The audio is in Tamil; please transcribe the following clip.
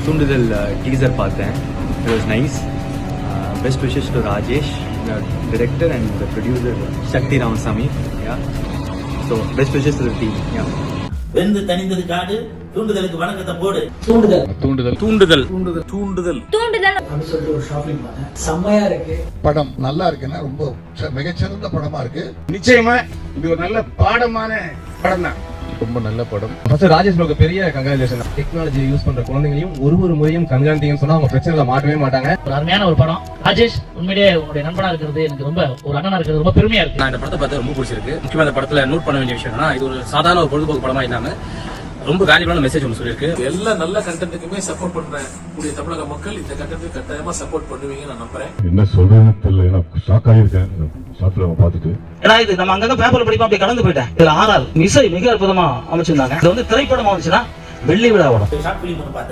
தூண்டுதல் டீசர் பார்த்தேன். It was nice. Best wishes to Rajesh, the director and the producer Shakti Ramasamy. Yeah, so best wishes to the team. Yeah. வெந்து தணிந்தது காடு, தூண்டுதலுக்கு வணக்கத்தை போடு. தூண்டுதல் தூண்டுதல் தூண்டுதல் தூண்டுதல் தூண்டுதல் தூண்டுதல் அப்படின்னு சொல்லிட்டு ஒரு ஷாப்பிங் பண்ணேன். செம்மையா இருக்கு படம். நல்லா இருக்குன்னா ரொம்ப மிகச்சிறந்த படமா இருக்கு. நிச்சயமா இது ஒரு நல்ல பாடமான படம் தான். ரொம்ப நல்ல படம். ஃபர்ஸ்ட் ராஜேஷ் ப்ரோக்கு பெரிய கங்க்ராச்சுலேஷன். டெக்னாலஜி யூஸ் பண்ற குழந்தைகளையும் ஒரு முறையும் கண்காணித்தீங்கன்னு சொன்னா அவங்க பிரச்சனைல மாட்டவே மாட்டாங்க. ஒரு அருமையான ஒரு படம். ராஜேஷ் உண்மையிலேயே உங்களுடைய நண்பனா இருக்கிறது எனக்கு ரொம்ப, ஒரு அண்ணனா இருக்கிறது ரொம்ப பெருமையா இருக்கு. நான் இந்த படத்தை பார்த்து ரொம்ப பிடிச்சிருக்கு. முக்கியமா இந்த படத்துல நோட் பண்ண வேண்டிய விஷயம்னா இது ஒரு சாதாரண ஒரு பொழுதுபோக்கு படமா இல்லாம ரொம்ப வேல்யூபிளான மெசேஜ் ஒன்று சொல்லியிருக்கு. எல்லா நல்ல கண்டென்ட்டுக்குமே சப்போர்ட் பண்றேன் கூடிய தமிழக மக்கள் இந்த கண்டென்ட் கட்டாயமா சப்போர்ட் பண்ணுவீங்க நான் நம்புறேன். என்ன சொல்றேன்னு தெரியல, எனக்கு ஷாக் ஆகியிருக்கேன் ஷார்ட் ஃபிலிம் பார்த்துட்டு. ஏன்னா இது நம்ம அங்கங்க பேப்பர்ல படிப்போம், அப்படியே கடந்து போயிட்டேன். இதுல ஆர்ஆர் இசை மிக அற்புதமா அமைச்சிருந்தாங்க. இது வந்து திரைப்படம் வந்துச்சுன்னா வெள்ளி விழா படம். ஷார்ட் பிலிம் பார்த்தேன்.